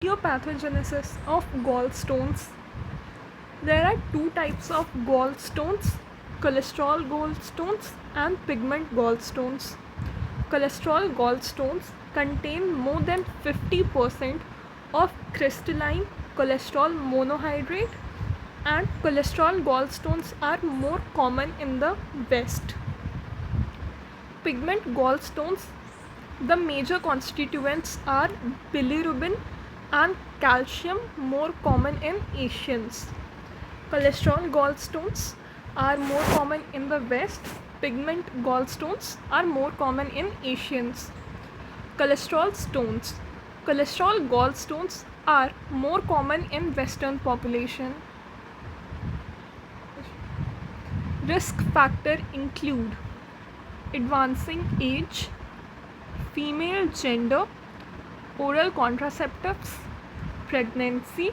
Etiopathogenesis of gallstones. There are two types of gallstones: cholesterol gallstones and pigment gallstones. Cholesterol gallstones contain more than 50% of crystalline cholesterol monohydrate, and cholesterol gallstones are more common in the West. Pigment gallstones, the major constituents are bilirubin and calcium, more common in Asians. Cholesterol gallstones are more common in the West. Pigment gallstones are more common in Asians. Cholesterol stones. Cholesterol gallstones are more common in Western population. Risk factor include advancing age, female gender, oral contraceptives, pregnancy,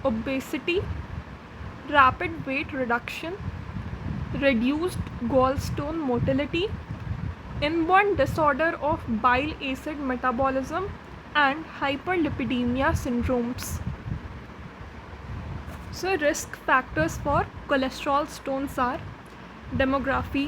obesity, rapid weight reduction, reduced gallstone motility, inborn disorder of bile acid metabolism, and hyperlipidemia syndromes. So risk factors for cholesterol stones are demography: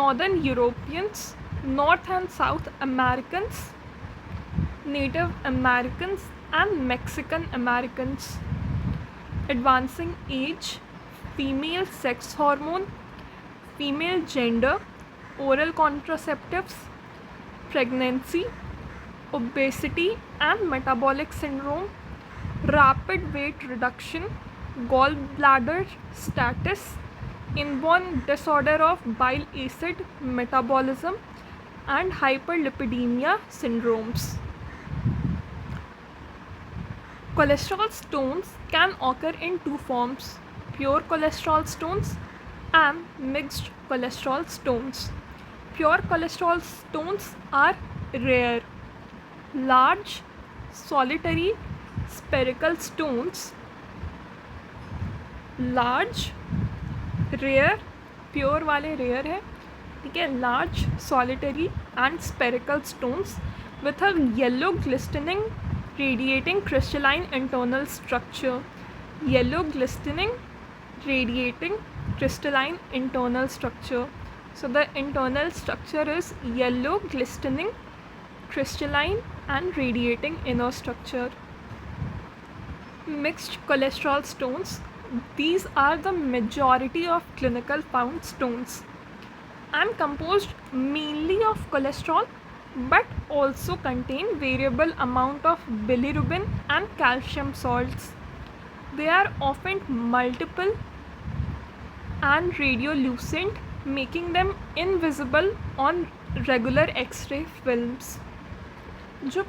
Northern Europeans, North and South Americans, Native Americans, and Mexican Americans. Advancing age, female sex hormone, female gender, oral contraceptives, pregnancy, obesity and metabolic syndrome, rapid weight reduction, gallbladder status, inborn disorder of bile acid metabolism, and hyperlipidemia syndromes. Cholesterol stones can occur in two forms: pure cholesterol stones and mixed cholesterol stones. Pure cholesterol stones are rare. Large, solitary, spherical stones, large, rare, pure वाले rare है, ठीक है. Large, solitary and spherical stones with a yellow glistening radiating crystalline internal structure. Yellow glistening radiating crystalline internal structure. So the internal structure is yellow glistening crystalline and radiating inner structure. Mixed cholesterol stones. These are the majority of clinical found stones and composed mainly of cholesterol, but also contain variable amount of bilirubin and calcium salts. They are often multiple and radiolucent, making them invisible on regular X-ray films. जो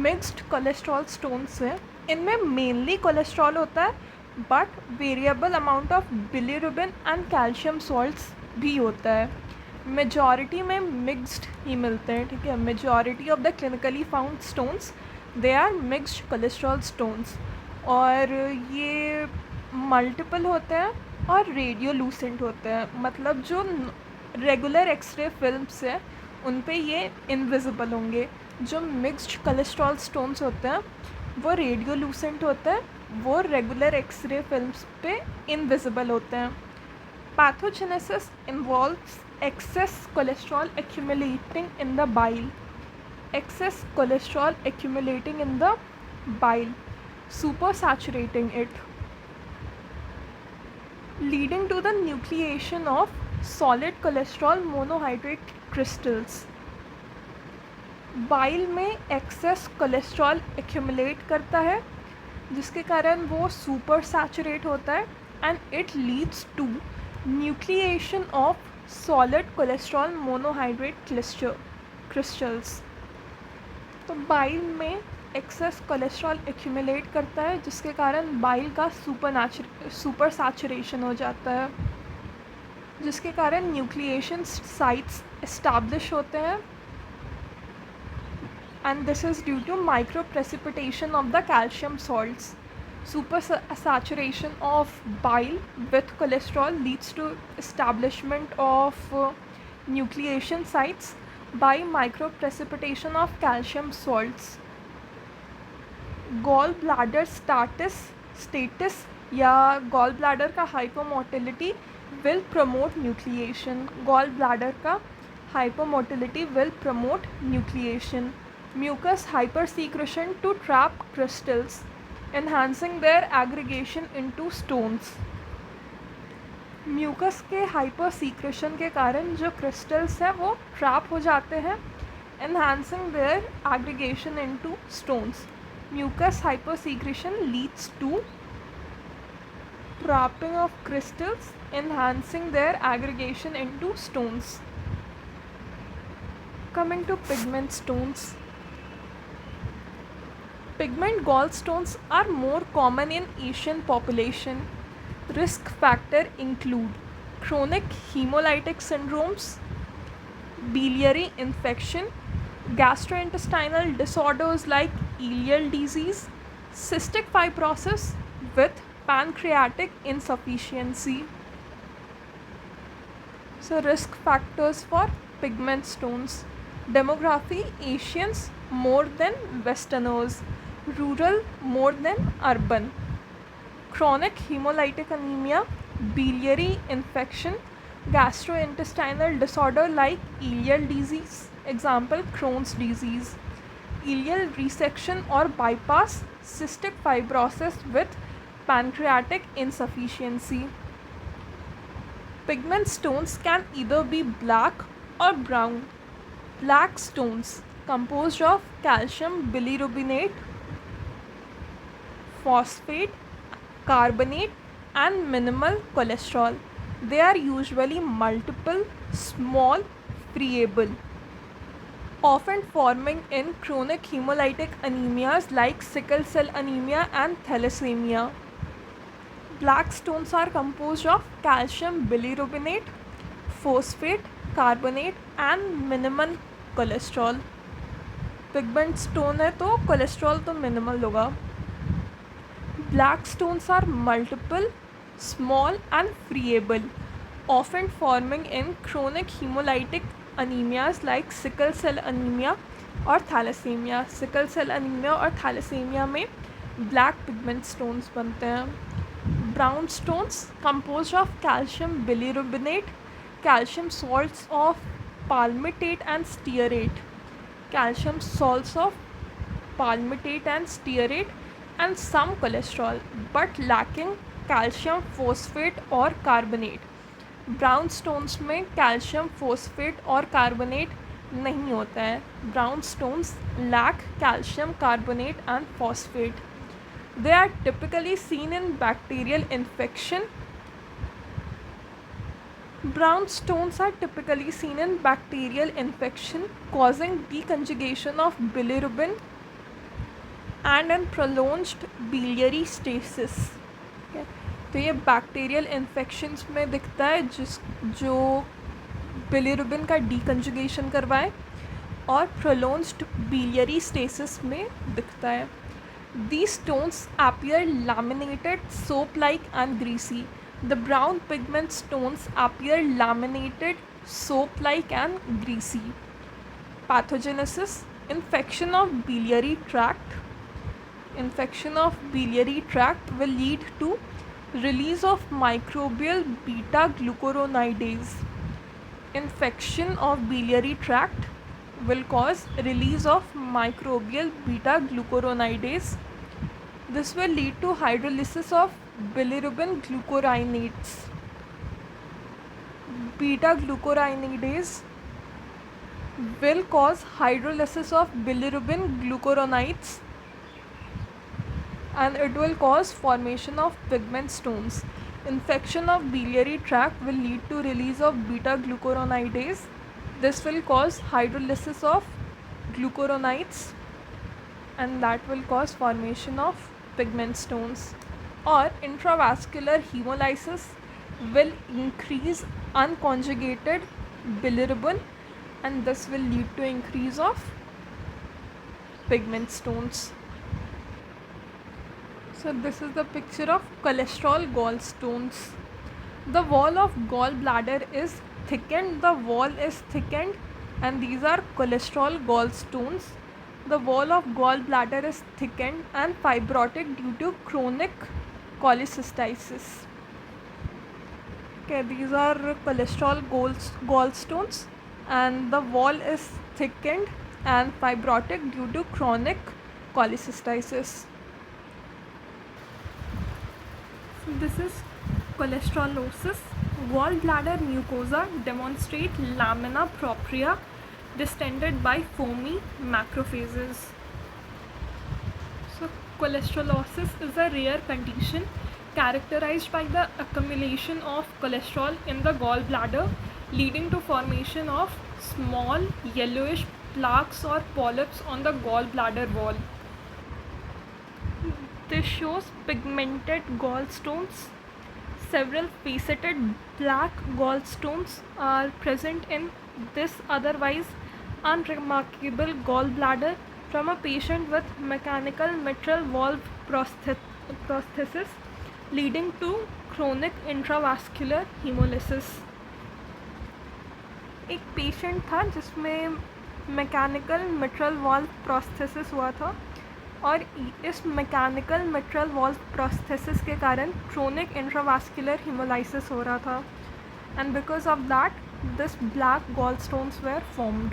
mixed cholesterol stones हैं, इनमें mainly cholesterol होता है, but variable amount of bilirubin and calcium salts भी होता है. Majority में mixed ही मिलते हैं, ठीक है. Majority of the clinically found stones they are mixed cholesterol stones, और ये मल्टीपल होते हैं और रेडियोलूसेंट होते हैं. मतलब जो रेगुलर एक्सरे फिल्म्स हैं उन पे ये इनविजिबल होंगे. जो मिक्स्ड कोलेस्ट्रॉल स्टोन्स होते हैं वो रेडियोलूसेंट होते हैं, वो रेगुलर एक्सरे फिल्म्स पे इनविजिबल होते हैं. Pathogenesis involves excess cholesterol accumulating in the bile. Excess cholesterol accumulating in the bile, supersaturating it, leading to the nucleation of solid cholesterol monohydrate crystals. Bile में एक्सेस कोलेस्ट्रॉल एक्यूमुलेट करता है, जिसके कारण वो super saturate होता है, and it leads to nucleation of solid cholesterol monohydrate crystals. तो bile में एक्सेस कोलेस्ट्रॉल एक्यूमुलेट करता है, जिसके कारण बाइल का सुपर सैचुरेशन हो जाता है, जिसके कारण न्यूक्लिएशन साइट्स इस्टेब्लिश होते हैं, and this is due to microprecipitation of the calcium salts. Supersaturation of bile with cholesterol leads to establishment of nucleation sites by microprecipitation of calcium salts. Gall bladder status या gall bladder का hypomotility will promote nucleation. Gall bladder का hypomotility will promote nucleation. Mucus hypersecretion to trap crystals enhancing their aggregation into stones. Mucus के hypersecretion के कारण जो crystals हैं वो trap हो जाते हैं, enhancing their aggregation into stones. Mucus hypersecretion leads to trapping of crystals, enhancing their aggregation into stones. Coming to pigment stones. Pigment gallstones are more common in Asian population. Risk factor include chronic hemolytic syndromes, biliary infection, gastrointestinal disorders like ileal disease, cystic fibrosis with pancreatic insufficiency. So risk factors for pigment stones. Demography: Asians more than Westerners, rural more than urban. Chronic hemolytic anemia, biliary infection, gastrointestinal disorder like ileal disease, example Crohn's disease. Ileal resection or bypass, cystic fibrosis with pancreatic insufficiency. Pigment stones can either be black or brown. Black stones composed of calcium bilirubinate, phosphate, carbonate and minimal cholesterol. They are usually multiple, small, friable, often forming in chronic hemolytic anemias like sickle cell anemia and thalassemia. Black stones are composed of calcium bilirubinate, phosphate, carbonate and minimal cholesterol. Pigment stone है तो cholesterol तो minimal होगा. Black stones are multiple, small and friable, often forming in chronic haemolytic anaemias like sickle cell anaemia और thalassaemia. Sickle cell anaemia और thalassaemia में black pigment stones बनते हैं. Brown stones compose of calcium bilirubinate, calcium salts of palmitate and stearate, calcium salts of palmitate and stearate and some cholesterol but lacking calcium phosphate or carbonate. Brown stones में calcium phosphate और carbonate नहीं होता है. Brown stones lack calcium carbonate and phosphate. They are typically seen in bacterial infection. Brown stones are typically seen in bacterial infection causing deconjugation of bilirubin and in prolonged biliary stasis. तो ये bacterial infections में दिखता है जो bilirubin का डीकंजुगेशन करवाए और प्रोलॉन्ज्ड biliary stasis में दिखता है. These stones appear laminated, soap-like and greasy. The brown pigment stones appear laminated, soap-like and greasy. Pathogenesis: infection of biliary tract. Infection of biliary tract will lead to release of microbial beta-glucuronidase. Infection of biliary tract will cause release of microbial beta-glucuronidase. This will lead to hydrolysis of bilirubin glucurinates. Beta-glucuronidase will cause hydrolysis of bilirubin glucuronides and it will cause formation of pigment stones. Infection of biliary tract will lead to release of beta-glucuronidase. This will cause hydrolysis of glucuronides and that will cause formation of pigment stones. Or intravascular hemolysis will increase unconjugated bilirubin and this will lead to increase of pigment stones. So this is the picture of cholesterol gallstones. The wall of gallbladder is thickened, and these are cholesterol gallstones The wall of gallbladder is thickened and fibrotic due to chronic cholecystitis. Okay, these are cholesterol gallstones, and the wall is thickened and fibrotic due to chronic cholecystitis. So this is cholesterolosis. Gallbladder mucosa demonstrate lamina propria distended by foamy macrophages. So cholesterolosis is a rare condition characterized by the accumulation of cholesterol in the gallbladder, leading to formation of small yellowish plaques or polyps on the gallbladder wall. This shows pigmented gallstones. Several faceted black gallstones are present in this otherwise unremarkable gallbladder from a patient with mechanical mitral valve prosthesis, leading to chronic intravascular hemolysis. एक patient था जिसमें mechanical mitral valve prosthesis हुआ था, और इस mechanical mitral valve prosthesis के कारण chronic intravascular haemolysis हो रहा था, and because of that this black gallstones were formed.